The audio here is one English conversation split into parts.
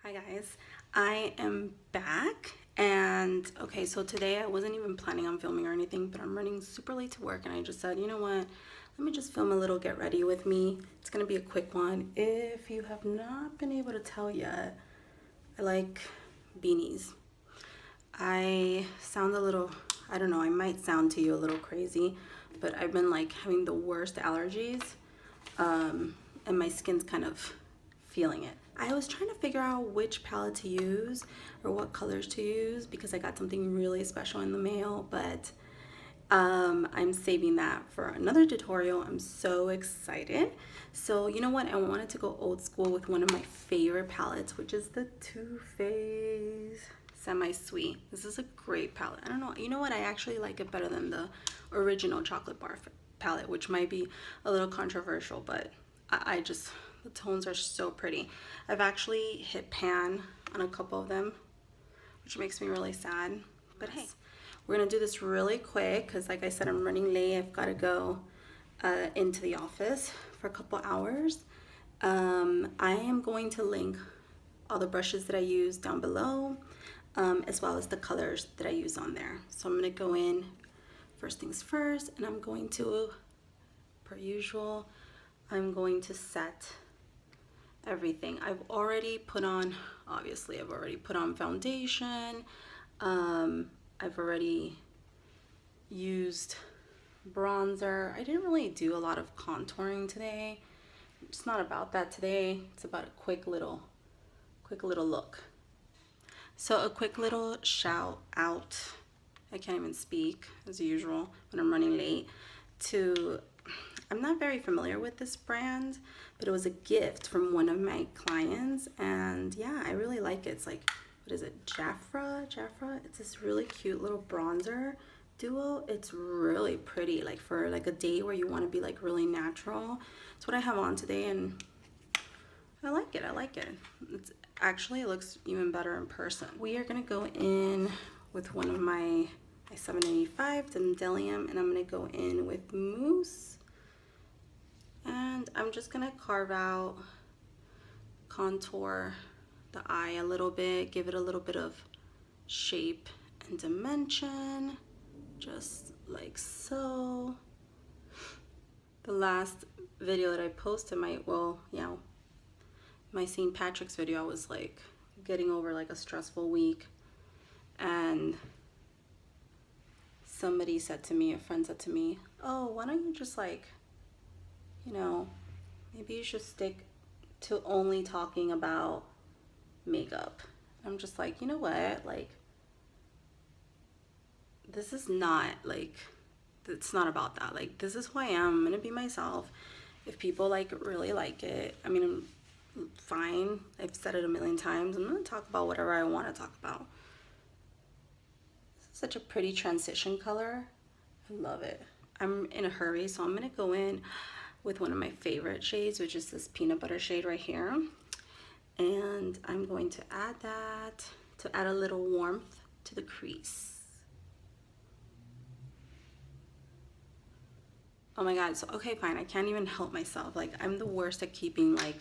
Hi guys, I am back and okay, so today I wasn't even planning on filming or anything, but I'm running super late to work and I just said, you know what, let me just film a little get ready with me. It's gonna be a quick one. If you have not been able to tell yet, I like beanies. I sound a little, I don't know, I might sound to you a little crazy, but I've been like having the worst allergies and my skin's kind of feeling it. I was trying to figure out which palette to use or what colors to use because I got something really special in the mail, but I'm saving that for another tutorial. I'm so excited. So you know what? I wanted to go old school with one of my favorite palettes, which is the Too Faced Semi-Sweet. This is a great palette. I don't know. You know what? I actually like it better than the original chocolate bar palette, which might be a little controversial, but I just, the tones are so pretty. I've actually hit pan on a couple of them, which makes me really sad. But hey, we're gonna do this really quick because like I said, I'm running late. I've gotta go into the office for a couple hours. I am going to link all the brushes that I use down below, as well as the colors that I use on there. So I'm gonna go in first things first, and I'm going to, per usual, I'm going to set everything. I've already put on, obviously I've already put on foundation. I've already used bronzer. I didn't really do a lot of contouring today. It's not about that today. It's about a quick little look. So a quick little shout out, I can't even speak as usual when I'm running late, to, I'm not very familiar with this brand, but it was a gift from one of my clients, and yeah, I really like it. It's like, what is it, Jafra? It's this really cute little bronzer duo. It's really pretty, like for like a day where you want to be like really natural. It's what I have on today, and I like it. It's actually, it looks even better in person. We are gonna go in with one of my 785 Bdellium, and I'm gonna go in with mousse. And I'm just gonna carve out, contour the eye a little bit, give it a little bit of shape and dimension, just like so. The last video that I posted, my St. Patrick's video, I was like getting over like a stressful week, and somebody said to me, a friend said to me, oh, why don't you just like, you know, maybe you should stick to only talking about makeup. I'm just like, you know what, like, this is not like, it's not about that. Like, this is who I am. I'm gonna be myself. If people like really like it, I mean, fine. I've said it a million times. I'm gonna talk about whatever I want to talk about. This is such a pretty transition color. I love it. I'm in a hurry, so I'm gonna go in with one of my favorite shades, which is this peanut butter shade right here. And I'm going to add that to add a little warmth to the crease. Oh my god, so okay, fine, I can't even help myself. Like, I'm the worst at keeping like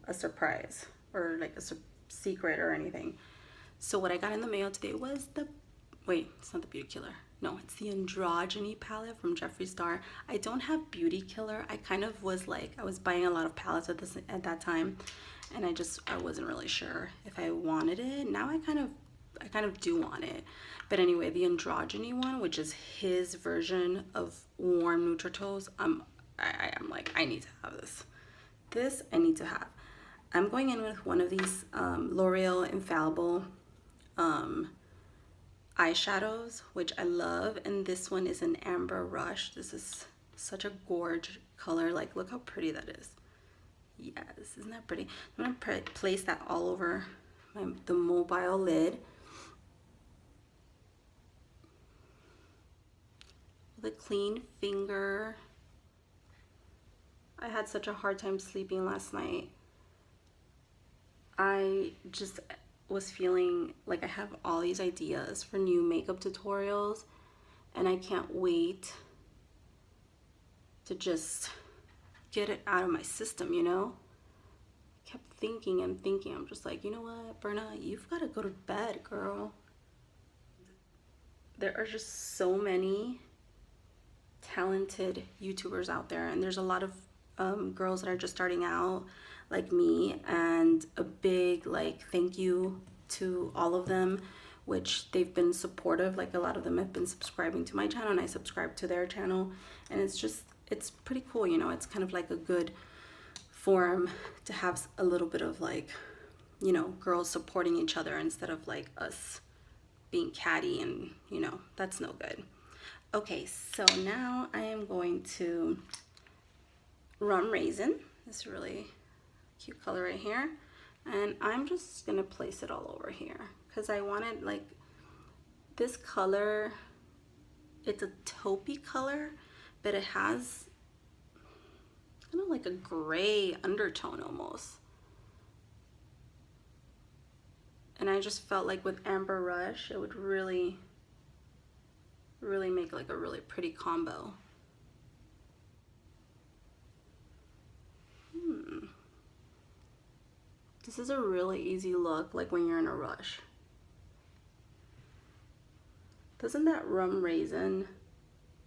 a surprise or like a secret or anything. So what I got in the mail today was the, wait, it's not the Beauty Killer. No, it's the Androgyny palette from Jeffree Star. I don't have Beauty Killer. I kind of was like, I was buying a lot of palettes at that time, and I wasn't really sure if I wanted it. Now I kind of do want it. But anyway, the Androgyny one, which is his version of warm neutral tones, I'm like, I need to have this. This I need to have. I'm going in with one of these L'Oreal Infallible eyeshadows, which I love, and this one is an Amber Rush. This is such a gorgeous color. Like, look how pretty that is. Yes, isn't that pretty? I'm gonna place that all over the mobile lid with a clean finger. I had such a hard time sleeping last night. I just was feeling like I have all these ideas for new makeup tutorials, and I can't wait to just get it out of my system, you know? kept thinking and thinking. I'm just like, you know what, Berna, you've got to go to bed, girl. There are just so many talented YouTubers out there, and there's a lot of girls that are just starting out like me, and a big like thank you to all of them, which they've been supportive. Like a lot of them have been subscribing to my channel and I subscribe to their channel, and it's pretty cool, you know. It's kind of like a good forum to have a little bit of like, you know, girls supporting each other instead of like us being catty, and you know, that's no good. Okay, so now I am going to rum raisin, this really cute color right here, and I'm just gonna place it all over here because I wanted like this color. It's a taupey color, but it has kind of like a gray undertone almost. And I just felt like with Amber Rush, it would really make like a really pretty combo. This is a really easy look, like when you're in a rush. Doesn't that rum raisin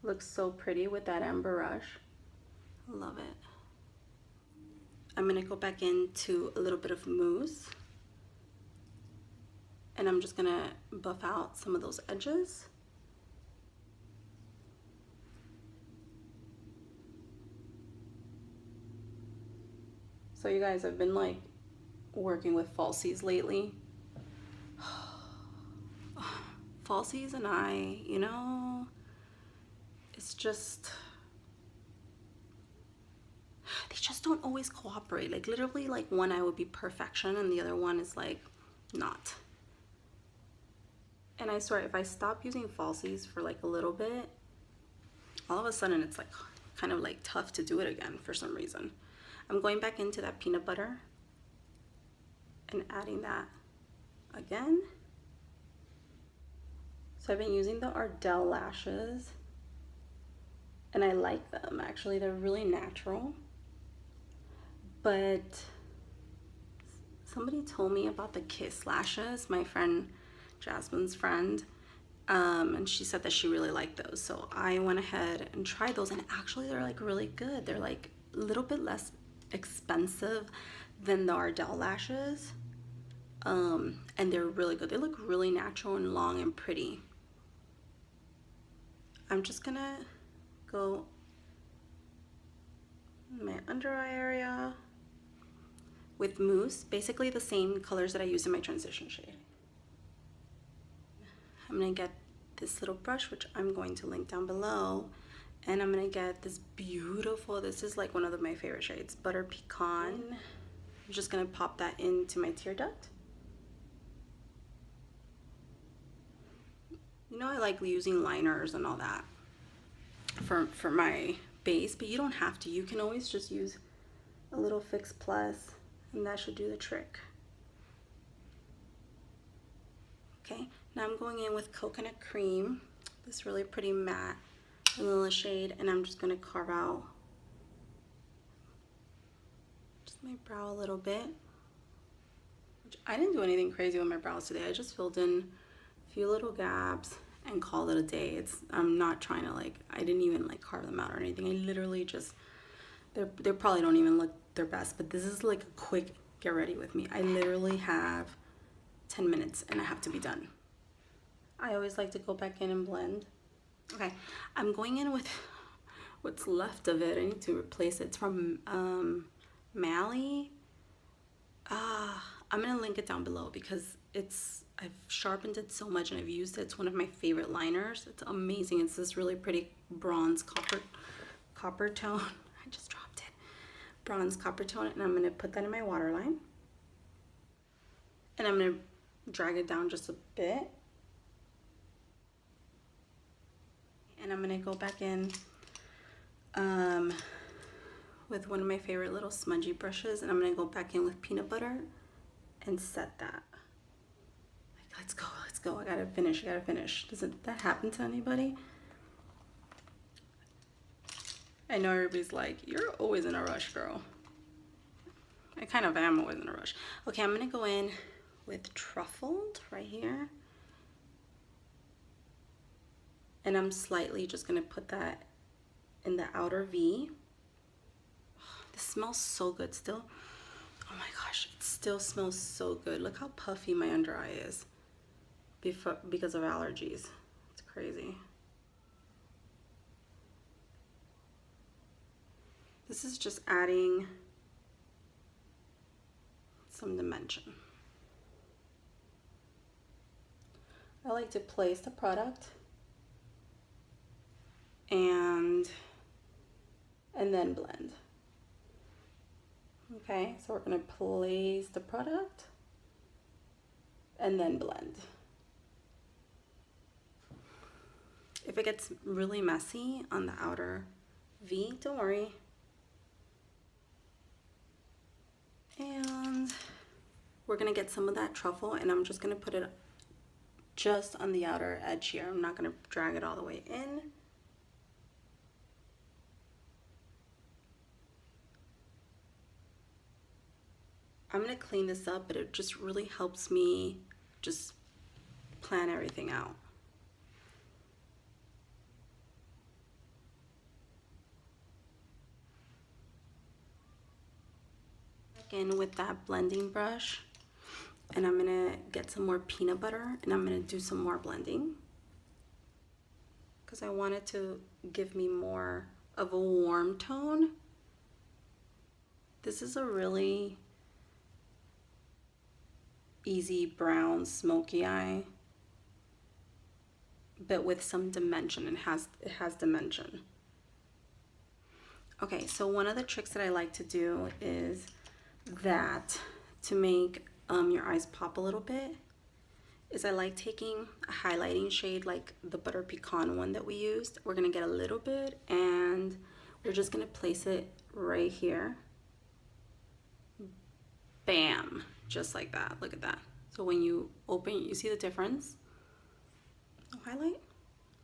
look so pretty with that Amber Rush? I love it. I'm gonna go back into a little bit of mousse, and I'm just gonna buff out some of those edges. So you guys, I've been like working with falsies lately. Falsies and I, you know, it's just, they just don't always cooperate. Like literally, like one eye would be perfection and the other one is like not. And I swear, if I stop using falsies for like a little bit, all of a sudden it's like kind of like tough to do it again for some reason. I'm going back into that peanut butter and adding that again. So I've been using the Ardell lashes, and I like them actually. They're really natural. But somebody told me about the Kiss lashes, my friend Jasmine's friend, and she said that she really liked those. So I went ahead and tried those, and actually they're like really good. They're like a little bit less expensive than the Ardell lashes, and they're really good. They look really natural and long and pretty. I'm just gonna go in my under eye area with mousse, basically the same colors that I use in my transition shade. I'm gonna get this little brush, which I'm going to link down below, and I'm gonna get this beautiful, this is like one of my favorite shades, Butter Pecan. I'm just gonna pop that into my tear duct. You know, I like using liners and all that for my base, but you don't have to. You can always just use a little Fix Plus, and that should do the trick. Okay, now I'm going in with Coconut Cream, this really pretty matte vanilla shade, and I'm just gonna carve out just my brow a little bit. I didn't do anything crazy with my brows today. I just filled in a few little gaps and called it a day. I'm not trying to like, I didn't even like carve them out or anything. I literally just, they probably don't even look their best, but this is like a quick get ready with me. I literally have 10 minutes and I have to be done. I always like to go back in and blend. Okay, I'm going in with what's left of it. I need to replace it. It's from Mally. I'm gonna link it down below because I've sharpened it so much and I've used it. It's one of my favorite liners. It's amazing. It's this really pretty bronze copper tone. I just dropped it. Bronze copper tone, and I'm gonna put that in my waterline. And I'm gonna drag it down just a bit. And I'm gonna go back in with one of my favorite little smudgy brushes, and I'm gonna go back in with peanut butter and set that. Like, let's go, I gotta finish. Doesn't that happen to anybody? I know everybody's like, you're always in a rush, girl. I kind of am always in a rush. Okay, I'm gonna go in with Truffled right here. And I'm slightly just gonna put that in the outer V. This smells so good still. Oh my gosh, it still smells so good. Look how puffy my under eye is because of allergies. It's crazy. This is just adding some dimension. I like to place the product and then blend. Okay, so we're gonna place the product and then blend. If it gets really messy on the outer V, don't worry. And we're gonna get some of that truffle, and I'm just gonna put it just on the outer edge here. I'm not gonna drag it all the way in. I'm gonna clean this up, but it just really helps me just plan everything out. In with that blending brush, and I'm gonna get some more peanut butter, and I'm gonna do some more blending because I want it to give me more of a warm tone. This is a really easy brown smoky eye, but with some dimension. It has dimension. Okay, so one of the tricks that I like to do is that to make your eyes pop a little bit is I like taking a highlighting shade like the butter pecan one that we used. We're gonna get a little bit and we're just gonna place it right here. Bam, just like that. Look at that. So when you open, you see the difference. Highlight,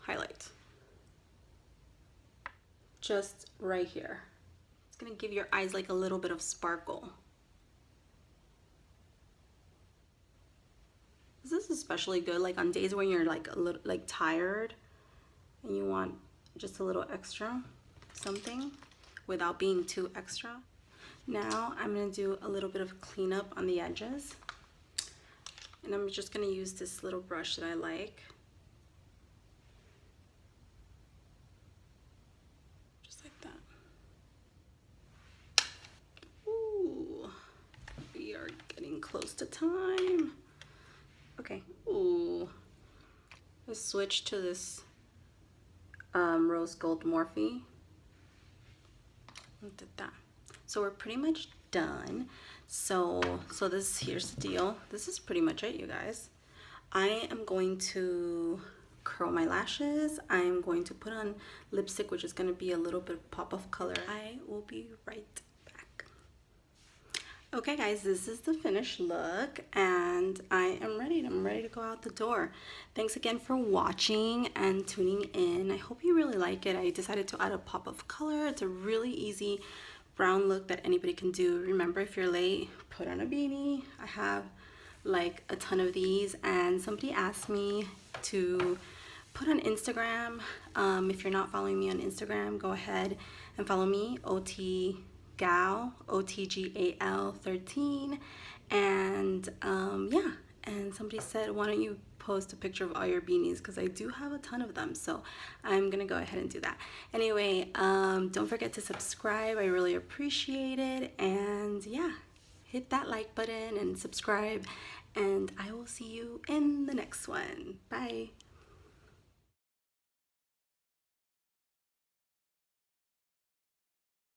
highlight. Just right here. It's gonna give your eyes like a little bit of sparkle. This is especially good like on days when you're like a little like tired and you want just a little extra something without being too extra. Now I'm gonna do a little bit of cleanup on the edges, and I'm just gonna use this little brush that I like. Just like that. Ooh, we are getting close to time. Okay, ooh. Let's switch to this rose gold Morphe. Look at that. So we're pretty much done. So here's the deal. This is pretty much it, you guys. I am going to curl my lashes. I'm going to put on lipstick, which is going to be a little bit of pop of color. I will be right back. Okay guys, this is the finished look and I am ready. I'm ready to go out the door. Thanks again for watching and tuning in. I hope you really like it. I decided to add a pop of color. It's a really easy brown look that anybody can do. Remember, if you're late, put on a beanie. I have like a ton of these, and somebody asked me to put on Instagram. If you're not following me on Instagram, go ahead and follow me, OTGAL 13. And yeah, and somebody said, why don't you post a picture of all your beanies, because I do have a ton of them, so I'm gonna go ahead and do that. Anyway, don't forget to subscribe. I really appreciate it, and yeah, hit that like button and subscribe, and I will see you in the next one. Bye.